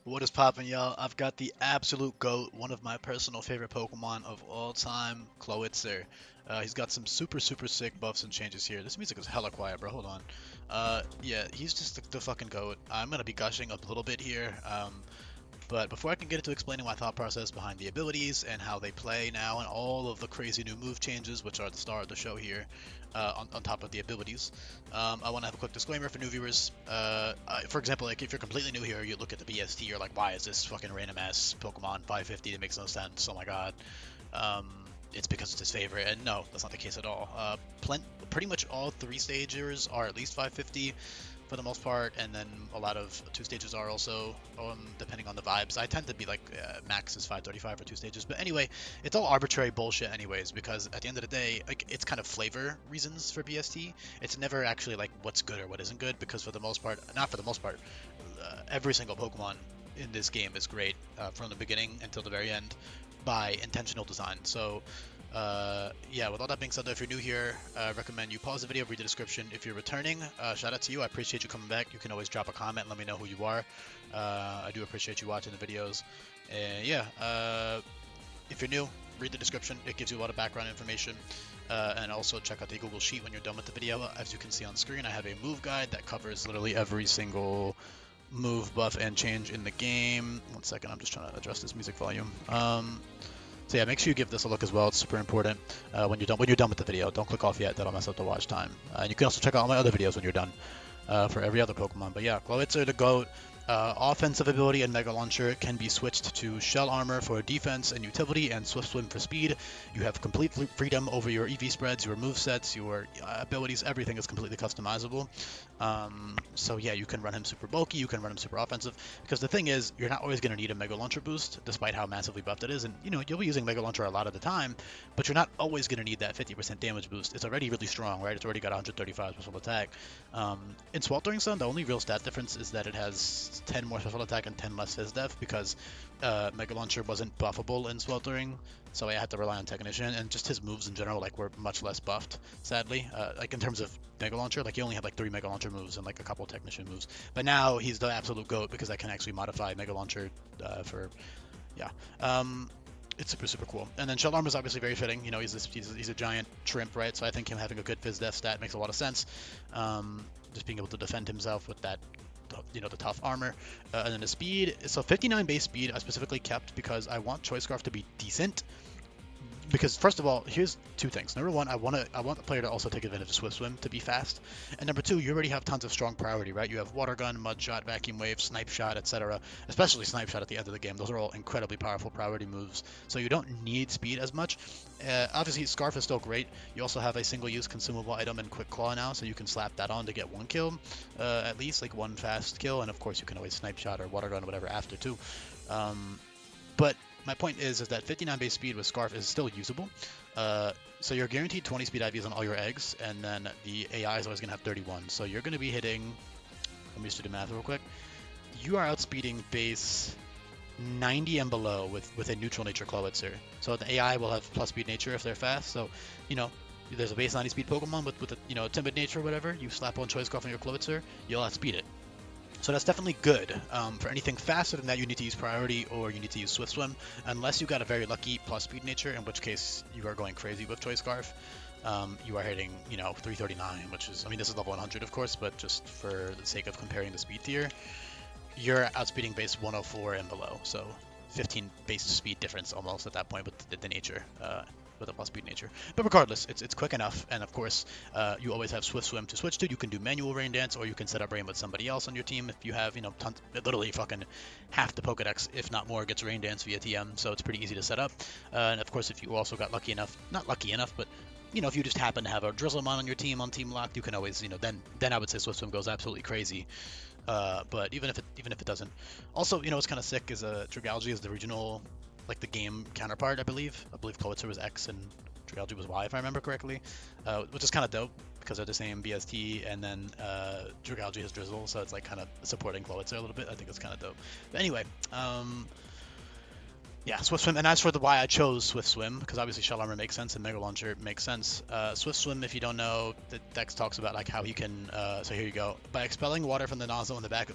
What is poppin', y'all? I've got the absolute GOAT, one of my personal favorite Pokemon of all time, Clawitzer. He's got some super sick buffs and changes here. This music is hella quiet, bro. Hold on. Yeah, he's just the fucking GOAT. I'm gonna be gushing a little bit here. But before I can get into explaining my thought process behind the abilities and how they play now and all of the crazy new move changes, which are the star of the show here, on top of the abilities, I want to have a quick disclaimer for new viewers. For example, like if you're completely new here, you look at the BST, you're like, why is this fucking random ass Pokemon 550? It makes no sense. Oh my god. Um, it's because it's his favorite, and no, that's not the case at all. Pretty much all 3 stagers are at least 550 for the most part, and then a lot of 2 stages are also, depending on the vibes. I tend to be like max is 535 for 2 stages, but anyway, it's all arbitrary bullshit anyways, because at the end of the day, like it's kind of flavor reasons for BST. It's never actually like what's good or what isn't good, because for the most part, not for the most part, every single Pokemon in this game is great from the beginning until the very end by intentional design. So yeah, with all that being said, though, if you're new here, I recommend you pause the video, read the description. If you're returning, shout out to you. I appreciate you coming back. You can always drop a comment and let me know who you are. I do appreciate you watching the videos. And yeah, if you're new, read the description. It gives you a lot of background information. And also check out the Google Sheet when you're done with the video. As you can see on screen, I have a move guide that covers literally every single move, buff, and change in the game. One second, I'm just trying to adjust this music volume. So yeah, make sure you give this a look as well. It's super important when you're done with the video. Don't click off yet. That'll mess up the watch time. And you can also check out all my other videos when you're done for every other Pokemon. But yeah, Clawitzer the GOAT. Offensive ability and Mega Launcher can be switched to Shell Armor for defense and utility, and Swift Swim for speed. You have complete freedom over your EV spreads, your move sets, your abilities. Everything is completely customizable. So yeah, you can run him super bulky, you can run him super offensive, because the thing is, you're not always going to need a Mega Launcher boost, despite how massively buffed it is. And you know, you'll be using Mega Launcher a lot of the time, but you're not always going to need that 50% damage boost. It's already really strong, right? It's already got 135 special attack. In Sweltering Sun, the only real stat difference is that it has 10 more special attack and 10 less Fizz Def, because Mega Launcher wasn't buffable in Sweltering, so I had to rely on Technician, and just his moves in general like were much less buffed, sadly. Like in terms of Mega Launcher, like he only had like 3 Mega Launcher moves and like a couple Technician moves. But now he's the absolute GOAT because I can actually modify Mega Launcher for, yeah. It's super cool. And then Shell Armor is obviously very fitting. You know, he's a giant shrimp, right? So I think him having a good Fizz Def stat makes a lot of sense. Just being able to defend himself with that, you know, the tough armor. And then the speed. So 59 base speed I specifically kept because I want Choice Scarf to be decent. Because first of all, here's 2 things. Number 1, I want the player to also take advantage of Swift Swim to be fast. And number 2, you already have tons of strong priority, right? You have Water Gun, Mud Shot, Vacuum Wave, Snipe Shot, etc. Especially Snipe Shot at the end of the game. Those are all incredibly powerful priority moves. So you don't need speed as much. Obviously, Scarf is still great. You also have a single-use consumable item and Quick Claw now, so you can slap that on to get 1 kill, at least, like 1 fast kill. And of course, you can always Snipe Shot or Water Gun or whatever after too. But my point is that 59 base speed with Scarf is still usable. So you're guaranteed 20 speed IVs on all your eggs, and then the AI is always going to have 31. So you're going to be hitting, let me just do the math real quick. You are outspeeding base 90 and below with a neutral nature Clawitzer. So the AI will have plus speed nature if they're fast. So, you know, there's a base 90 speed Pokemon with a, you know, timid nature or whatever. You slap on Choice Scarf on your Clawitzer, you'll outspeed it. So that's definitely good. For anything faster than that, you need to use Priority or you need to use Swift Swim, unless you got a very lucky plus speed nature, in which case you are going crazy with Choice Scarf. You are hitting, you know, 339, which is, I mean, this is level 100, of course, but just for the sake of comparing the speed tier, you're outspeeding base 104 and below, so 15 base speed difference almost at that point with the nature. With a plus speed nature. But regardless, it's quick enough, and of course, you always have Swift Swim to switch to. You can do manual Rain Dance, or you can set up Rain with somebody else on your team if you have, you know, literally fucking half the Pokedex, if not more, gets Rain Dance via TM, so it's pretty easy to set up. And of course, if you also got lucky enough, not lucky enough, but you know, if you just happen to have a Drizzlemon on your team on Teamlocked, you can always, you know, then I would say Swift Swim goes absolutely crazy. But even if it doesn't, also, you know, what's kind of sick is Dragalge is the regional, like the game counterpart, I believe. Clawitzer was X and Dragalge was Y, if I remember correctly, which is kind of dope because they're the same BST, and then Dragalge has Drizzle, so it's like kind of supporting Clawitzer a little bit. I think it's kind of dope. But anyway, yeah, Swift Swim. And as for why I chose Swift Swim, because obviously Shell Armor makes sense and Mega Launcher makes sense. Swift Swim, if you don't know, the Dex talks about like how he can. So here you go. By expelling water from the nozzle in the back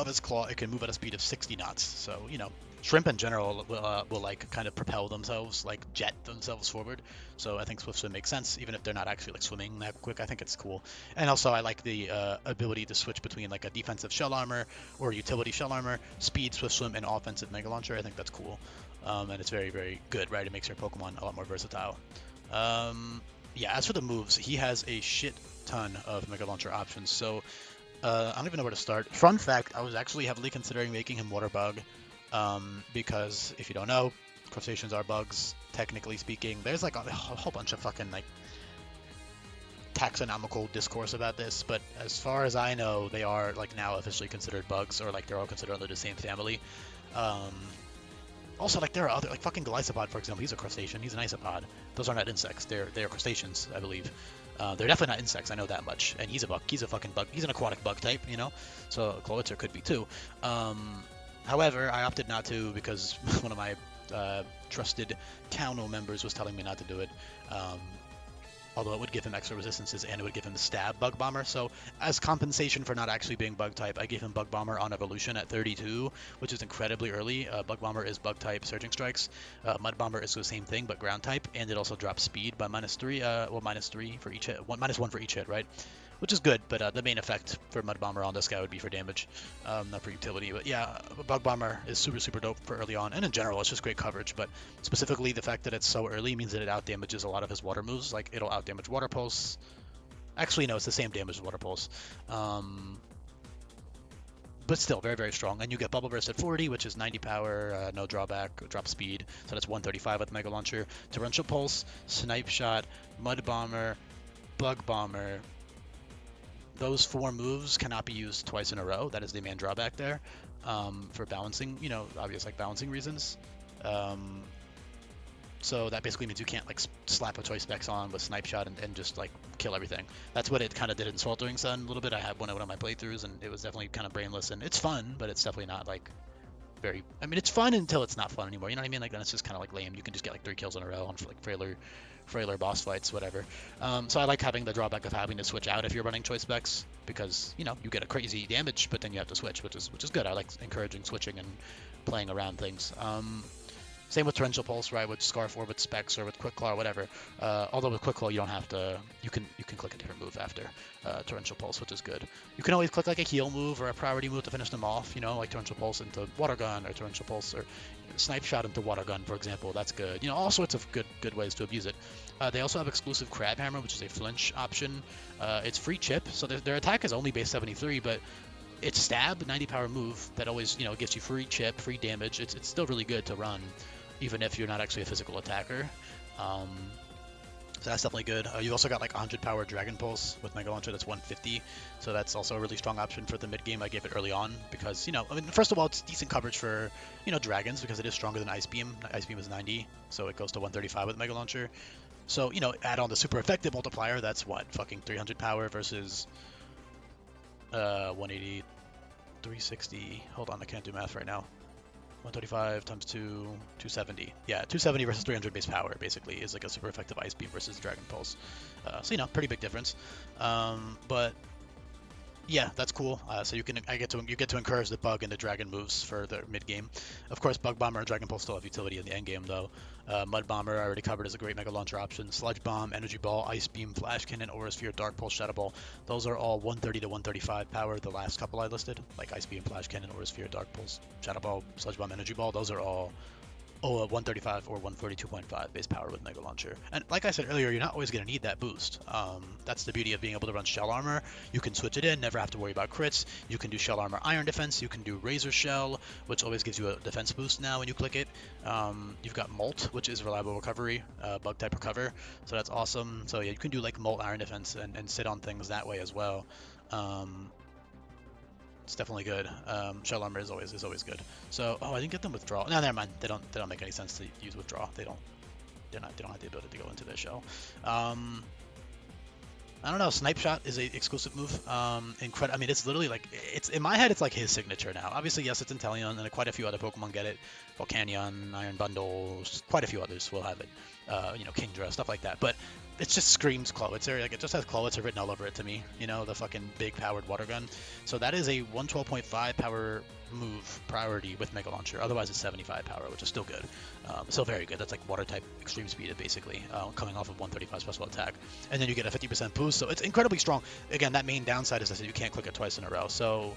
of its claw, it can move at a speed of 60 knots. So, you know, shrimp in general will like kind of propel themselves, like jet themselves forward. So I think Swift Swim makes sense, even if they're not actually like swimming that quick. I think it's cool. And also I like the ability to switch between like a defensive shell armor or utility shell armor, speed, Swift Swim, and offensive Mega Launcher. I think that's cool. And it's very, very good, right? It makes your Pokemon a lot more versatile. Yeah, as for the moves, he has a shit ton of Mega Launcher options. So I don't even know where to start. Fun fact, I was actually heavily considering making him Water Bug, because if you don't know, crustaceans are bugs, technically speaking. There's like a whole bunch of fucking like taxonomical discourse about this, but as far as I know, they are like now officially considered bugs, or like they're all considered under the same family. Also, like there are other, like fucking Glycopod, for example. He's a crustacean. He's an isopod. Those are not insects. They're crustaceans, I believe. They're definitely not insects. I know that much. And he's a bug. He's a fucking bug. He's an aquatic bug type, you know. So Clawitzer could be too. However, I opted not to because one of my trusted Towno members was telling me not to do it. Although it would give him extra resistances and it would give him the stab Bug Bomber. So as compensation for not actually being bug type, I gave him Bug Bomber on evolution at 32, which is incredibly early. Bug Bomber is bug type Surging Strikes. Mud Bomber is the same thing but ground type, and it also drops speed by -3. Well, -3 for each hit, -1 for each hit, right? Which is good, but the main effect for Mud Bomber on this guy would be for damage, not for utility. But yeah, Bug Bomber is super, super dope for early on, and in general, it's just great coverage. But specifically, the fact that it's so early means that it out-damages a lot of his water moves. Like, it'll out-damage Water Pulse. Actually, no, it's the same damage as Water Pulse. But still, very, very strong. And you get Bubble Burst at 40, which is 90 power, no drawback, drop speed. So that's 135 with Mega Launcher. Torrential Pulse, Snipe Shot, Mud Bomber, Bug Bomber. Those 4 moves cannot be used twice in a row. That is the main drawback there, for balancing, you know, obvious like balancing reasons. So that basically means you can't like slap a Choice Specs on with Snipe Shot and just like kill everything. That's what it kind of did in Sweltering Sun a little bit. I had one of my playthroughs and it was definitely kind of brainless, and it's fun, but it's definitely not like very. I mean, it's fun until it's not fun anymore. You know what I mean? Like then it's just kind of like lame. You can just get like 3 kills in a row on like frailer boss fights, whatever. So I like having the drawback of having to switch out if you're running Choice Specs, because you know you get a crazy damage, but then you have to switch, which is good. I like encouraging switching and playing around things. Same with Torrential Pulse, right? With Scarf or with Specs or with Quick Claw or whatever. Although with Quick Claw you don't have to. You can click a different move after Torrential Pulse, which is good. You can always click like a heal move or a priority move to finish them off. You know, like Torrential Pulse into Water Gun or Torrential Pulse or Snipe Shot into Water Gun, for example. That's good. You know, all sorts of good ways to abuse it. They also have exclusive Crab Hammer, which is a flinch option. It's free chip, so their attack is only base 73, but it's stab, 90 power move that always, you know, gives you free chip, free damage. It's still really good to run, even if you're not actually a physical attacker. So that's definitely good. You also got like 100 power Dragon Pulse with Mega Launcher. That's 150. So that's also a really strong option for the mid game. I gave it early on because, you know, I mean, first of all, it's decent coverage for, you know, dragons because it is stronger than Ice Beam. Ice Beam is 90, so it goes to 135 with Mega Launcher. So, you know, add on the super effective multiplier. That's what, fucking 300 power versus 180, 360. Hold on, I can't do math right now. 135 times 2, 270. Yeah, 270 versus 300 base power basically is like a super effective Ice Beam versus Dragon Pulse. So, you know, pretty big difference. But yeah, that's cool. So you get to encourage the Bug and the Dragon moves for the mid game. Of course, Bug Bomber and Dragon Pulse still have utility in the end game though. Mud Bomber I already covered as a great Mega Launcher option. Sludge Bomb, Energy Ball, Ice Beam, Flash Cannon, Aura Sphere, Dark Pulse, Shadow Ball. Those are all 130 to 135 power. The last couple I listed, like Ice Beam, Flash Cannon, Aura Sphere, Dark Pulse, Shadow Ball, Sludge Bomb, Energy Ball. Those are all 135 or 142.5 base power with Mega Launcher. And like I said earlier, you're not always going to need that boost. That's the beauty of being able to run Shell Armor. You can switch it in, never have to worry about crits. You can do Shell Armor Iron Defense. You can do Razor Shell, which always gives you a defense boost now when you click it. You've got Molt, which is reliable recovery, bug type recover. So that's awesome. So yeah, you can do like Molt Iron Defense and sit on things that way as well. It's definitely good. Shell Armor is always good. So, I didn't get them withdraw. No, never mind. They don't make any sense to use withdraw. They don't have the ability to go into their shell. I don't know. Snipe Shot is a exclusive move. I mean, it's literally like it's in my head. It's like his signature now. Obviously, yes, it's Inteleon, and quite a few other Pokemon get it. Volcanion, Iron Bundle, quite a few others will have it. you know, Kingdra, stuff like that. But it just screams Clawitzer. Like, it just has Clawitzer written all over it to me. You know, the fucking big powered water gun. So that is a 112.5 power move priority with Mega Launcher. Otherwise, it's 75 power, which is still good. Still very good. That's like water type extreme speed, basically, coming off of 135 special attack. And then you get a 50% boost, so it's incredibly strong. Again, that main downside is that you can't click it twice in a row. So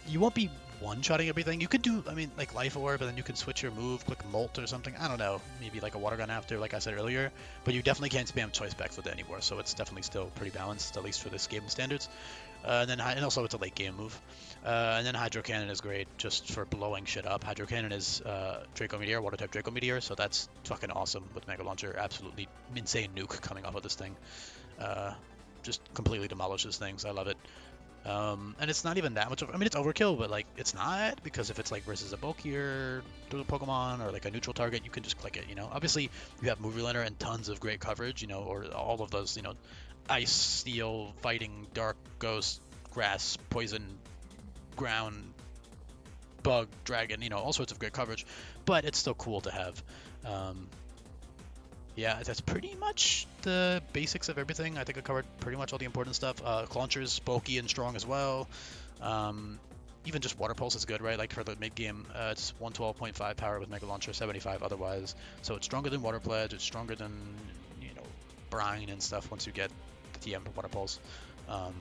you won't be one-shotting everything. You could do, I mean, like Life Orb, but then you can switch your move, click Molt or something. I don't know. Maybe like a Water Gun after, like I said earlier. But you definitely can't spam Choice Specs with it anymore, so it's definitely still pretty balanced, at least for this game standards. And also it's a late game move. And then Hydro Cannon is great just for blowing shit up. Hydro Cannon is Draco Meteor, Water type Draco Meteor, so that's fucking awesome with Mega Launcher. Absolutely insane nuke coming off of this thing. Just completely demolishes things. I love it. And it's not even that much of, I mean, it's overkill, but like it's not, because if it's like versus a bulkier Pokemon or like a neutral target, you can just click it, you know. Obviously you have Move Learner and tons of great coverage, you know, or all of those, you know, Ice, Steel, Fighting, Dark, Ghost, Grass, Poison, Ground, Bug, Dragon, you know, all sorts of great coverage, but it's still cool to have. Yeah, that's pretty much the basics of everything. I think I covered pretty much all the important stuff. Launcher is bulky and strong as well. Even just Water Pulse is good, right? Like for the mid-game, it's 112.5 power with Mega Launcher, 75 otherwise. So it's stronger than Water Pledge, it's stronger than, you know, Brine and stuff once you get the TM Water Pulse. And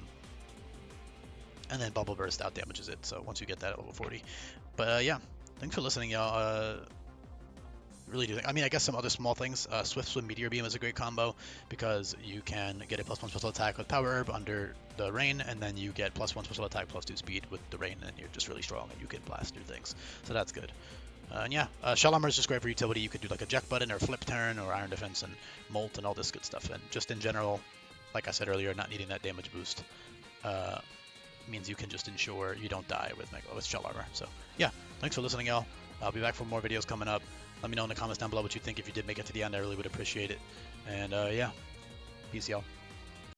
then Bubble Burst out damages it, so once you get that at level 40. But yeah, thanks for listening, y'all. Really do think, I mean, I guess some other small things. Swift Swim Meteor Beam is a great combo because you can get a +1 special attack with Power Herb under the rain, and then you get +1 special attack +2 speed with the rain, and you're just really strong and you can blast through things. So that's good. And yeah, Shell Armor is just great for utility. You could do like a Eject Button or Flip Turn or Iron Defense and Molt and all this good stuff. And just in general, like I said earlier, not needing that damage boost means you can just ensure you don't die with Shell Armor. So yeah, thanks for listening, y'all. I'll be back for more videos coming up. Let me know in the comments down below what you think. If you did make it to the end, I really would appreciate it. And yeah, peace, y'all.